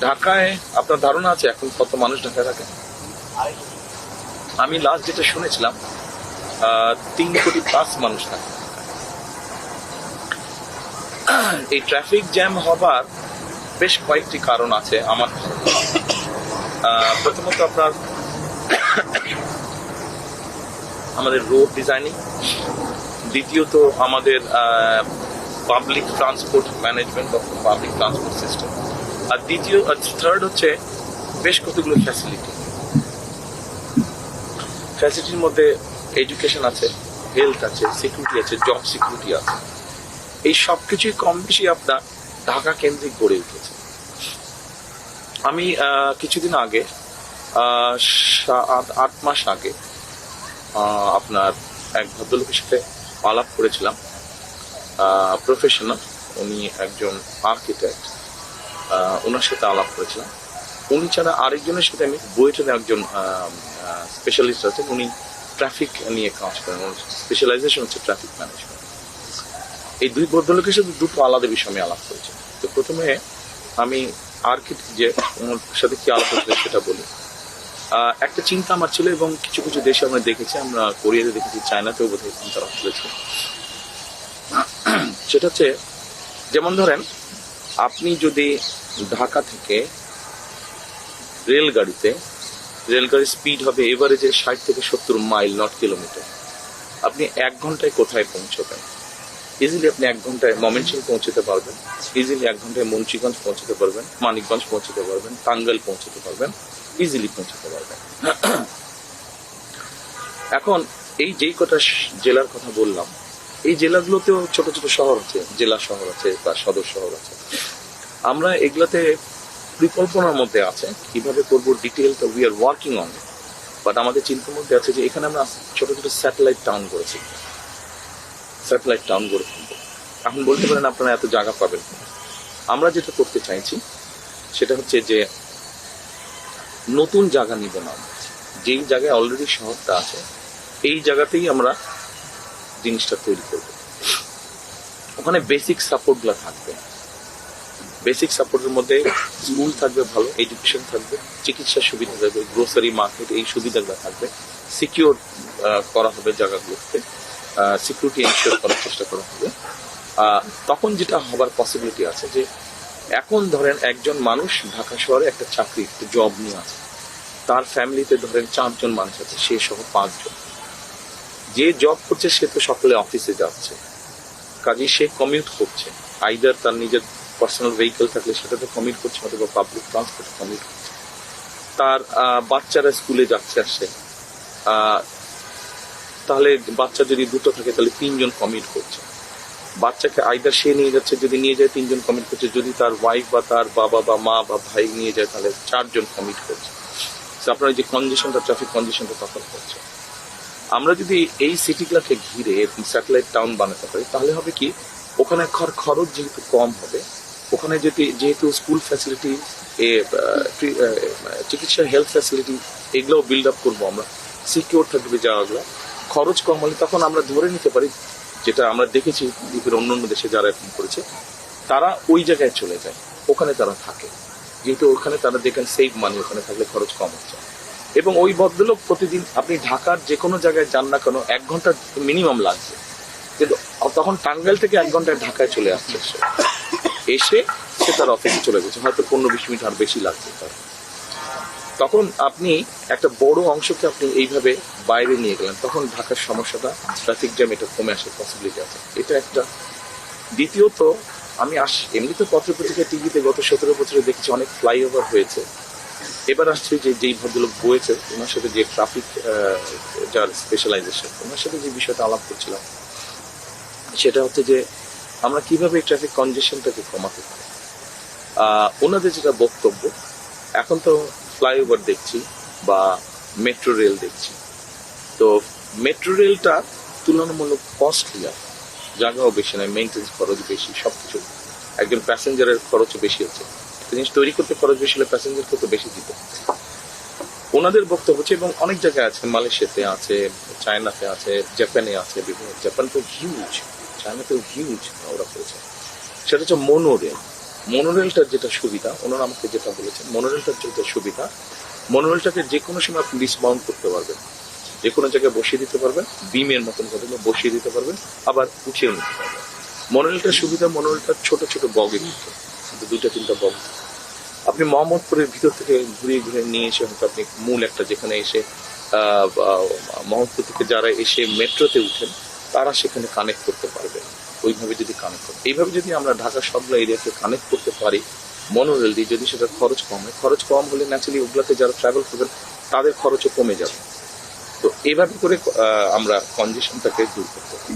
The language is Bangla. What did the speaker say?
ঢাকায় আপনার ধারণা আছে এখন কত মানুষ ঢাকায় থাকে? আমি লাস্ট যেটা শুনেছিলাম 3 কোটি প্লাস মানুষ থাকে। এই ট্রাফিক জ্যাম হবার বেশ কয়েকটি কারণ আছে আমার প্রথমত আপনার আমাদের রোড ডিজাইনিং, দ্বিতীয়ত আমাদের পাবলিক ট্রান্সপোর্ট ম্যানেজমেন্ট বা পাবলিক ট্রান্সপোর্ট সিস্টেম, আর থার্ড হচ্ছে বেশ কতগুলো ফ্যাসিলিটির মধ্যে এডুকেশন আছে, হেলথ আছে, সিকিউরিটি আছে, জব সিকিউরিটি আছে। এই সব কিছুই কম বেশি আপনার ঢাকা কেন্দ্রিক গড়ে উঠেছে। আমি কিছুদিন আগে 8 মাস আগে আপনার এক ভদ্রলোকের সাথে আলাপ করেছিলাম, প্রফেশনাল, উনি একজন আর্কিটেক্ট, ওনার সাথে আলাপ করেছিলাম। উনি ছাড়া আরেকজনের সাথে আমি বুয়েটের একজন স্পেশালিস্ট আছেন, উনি ট্রাফিক নিয়ে কাজ করেন, স্পেশালাইজেশন হচ্ছে ট্রাফিক ম্যানেজমেন্ট। এই দুই ভদ্রলোকের সাথে দুটো আলাদা বিষয় আমি আলাপ করেছি। তো প্রথমে আমি আর্কিটেক্ট যে ওনার সাথে কি আলাপ করতে সেটা বলি। একটা চিন্তা আমার ছিল, এবং কিছু কিছু দেশে আমরা দেখেছি, আমরা কোরিয়াতে দেখেছি, চায়নাতেও বোধহয় চিন্তা চলেছে। সেটা হচ্ছে, যেমন ধরেন আপনি যদি ঢাকা থেকে রেলগাড়ির স্পিড হবে এভারেজে 60 থেকে 70 মাইল, নট কিলোমিটার। আপনি 1 ঘন্টায় কোথায় পৌঁছবেন? ইজিলি আপনি 1 ঘন্টায় ময়মনসিংহ পৌঁছতে পারবেন, ইজিলি 1 ঘন্টায় মুন্সিগঞ্জ পৌঁছতে পারবেন, মানিকগঞ্জ পৌঁছতে পারবেন, টাঙ্গাইল পৌঁছতে পারবেন, ইজিলি পৌঁছতে পারবেন। এখন এই যেই কটা জেলার কথা বললাম, এই জেলাগুলোতেও ছোট ছোট শহর আছে, জেলা শহর আছে বা সদর শহর আছে। আমরা এগুলাতে পরিকল্পনার মধ্যে আছে কিভাবে করবো, ডিটেলটা we are working on, but আমাদের চিন্তার মধ্যে আছে যে এখানে আমরা ছোট ছোট স্যাটেলাইট টাউন গড়ে ফেলবো। এখন বলতে পারেন আপনারা এত জায়গা পাবেন। আমরা যেটা করতে চাইছি সেটা হচ্ছে যে নতুন জায়গা নিব না, যেই জায়গায় অলরেডি শহরটা আছে এই জায়গাতেই আমরা জিনিসটা তৈরি করব। ওখানে বেসিক সাপোর্টগুলো থাকবে। বেসিক সাপোর্টের মধ্যে স্কুল থাকবে, ভালো এডুকেশন থাকবে, চিকিৎসার সুবিধা থাকবে, গ্রোসারি মার্কেট, এই সুবিধাগুলো থাকবে। সিকিউর করা হবে জায়গাগুলোতে, সিকিউরিটি এনশিওর করার চেষ্টা করা হবে। তখন যেটা হবার পসিবিলিটি আছে যে এখন ধরেন একজন মানুষ ঢাকা শহরে একটা চাকরি, একটা জব নিয়ে আছে, তার ফ্যামিলিতে ধরেন 4 জন মানুষ আছে, সে সহ 5 জন। যে জব করছে সে তো সকালে অফিসে যাচ্ছে, কাজেই সে কমিউট করছে, আইদার তার নিজের পার্সোনাল ভেহিকেল থাকলে সেটাতে কমিউট করছে, অথবা পাবলিক ট্রান্সপোর্টে কমিউট করছে। তার বাচ্চারা স্কুলে যাচ্ছে আসছে, তাহলে বাচ্চা যদি 2টো থাকে তাহলে 3 জন কমিউট করছে। বাচ্চাকে আইদার সে নিয়ে যাচ্ছে, যদি নিয়ে যায় 3 জন কমিট করছে, যদি তার ওয়াইফ বা তার বাবা বা মা বা ভাই নিয়ে যায় তাহলে 4 জন কমিট করছে। আপনার যে কনজেশনটা, ট্রাফিক কনজেশনটা তখন করছে। আমরা যদি এই সিটিগুলোকে ঘিরে স্যাটেলাইট টাউন বানাতে পারি তাহলে হবে কি, ওখানে খরচ যেহেতু কম হবে, ওখানে যেহেতু স্কুল ফ্যাসিলিটি, চিকিৎসা, হেলথ ফ্যাসিলিটি, এগুলোও বিল্ড আপ করবো আমরা, সিকিউর থাকবে জায়গাগুলো, খরচ কম হলে তখন আমরা ধরে নিতে পারি, যেটা আমরা দেখেছি দ্বীপের অন্যান্য দেশে যারা এখন করেছে, তারা ওই জায়গায় চলে যায়, ওখানে তারা থাকে, যেহেতু ওখানে তারা দেখেন সেভ মানি, ওখানে থাকলে খরচ কম হচ্ছে। এবং ওই ভদ্রলোক প্রতিদিন আপনি ঢাকার যে কোনো জায়গায় যান না কেন 1 ঘন্টা মিনিমাম লাগছে, কিন্তু তখন টাঙ্গাইল থেকে 1 ঘন্টায় ঢাকায় চলে আসছে, এসে সে তার অফিসে চলে গেছে, হয়তো 15-20 মিনিট আর বেশি লাগছে তার। তখন আপনি একটা বড় অংশকে আপনি এইভাবে বাইরে নিয়ে গেলেন, তখন ঢাকার সমস্যাটা, ট্রাফিক জ্যাম, এটা কমে আসার পসিবিলিটি আছে, এটা একটা। দ্বিতীয়ত, আমি এমনিতে পত্রপত্রিকা, টিভিতে গত 17 বছরে দেখেছি অনেক ফ্লাইওভার হয়েছে। এবার আসছে যেই ভদ্রলোক বয়েছে, ওনার সাথে যে ট্রাফিক যার স্পেশালাইজেশন, ওনার সাথে যে বিষয়টা আলাপ করছিলাম সেটা হচ্ছে যে আমরা কিভাবে এই ট্রাফিক কনজেশনটাকে কমাতে পারি। ওনাদের যেটা বক্তব্য, এখন তো ফ্লাইওভার দেখছি বা মেট্রো রেল দেখছি, তো মেট্রো রেলটা তুলনামূলক কস্টলি, জায়গাও বেশি নয়, মেইনটেন্স খরচ বেশি, সবকিছু, একজন প্যাসেঞ্জারের খরচও বেশি হচ্ছে, জিনিস তৈরি করতে খরচ বেশি হলে প্যাসেঞ্জারকে তো বেশি দিতে। ওনাদের বক্তব্য হচ্ছে, এবং অনেক জায়গায় আছে, মালয়েশিয়াতে আছে, চায়নাতে আছে, জাপানে আছে, বিভিন্ন, জাপান তো হিউজ, চায়নাতেও হিউজ ওরা করেছে, সেটা হচ্ছে মোনো রেল। মনোরেলটার যেটা সুবিধা, ওনারা আমাকে যেটা বলেছেন, মনোরেলটার যেটা সুবিধা, মনোরেলটাকে যে কোনো সময় আপনি ডিসমাউন্ট করতে পারবেন, যে কোনো জায়গায় বসিয়ে দিতে পারবেন, বিমের মতন করে বসিয়ে দিতে পারবেন, আবার উঠিয়ে নিতে পারবেন। মনোরেলটার সুবিধা, মনোরেলটার ছোট ছোট বগি থাকে, কিন্তু 2-3টা বগ। আপনি মোহাম্মদপুরের ভিতর থেকে ঘুরিয়ে ঘুরিয়ে নিয়ে এসে হয়তো আপনি মূল একটা যেখানে এসে মোহাম্মদপুর থেকে যারা এসে মেট্রোতে উঠেন তারা সেখানে কানেক্ট করতে পারবে। ওইভাবে যদি কানেক্ট করে, এইভাবে যদি আমরা ঢাকা সবগুলো এরিয়াকে কানেক্ট করতে পারি মনোরেল দিয়ে, যদি সেটা খরচ কম হয়, খরচ কম হলে ন্যাচারালি ওগুলাতে যারা ট্রাভেল করবেন তাদের খরচও কমে যাবে। তো এইভাবে করে আমরা কনজেশনটাকে দূর করতে পারি।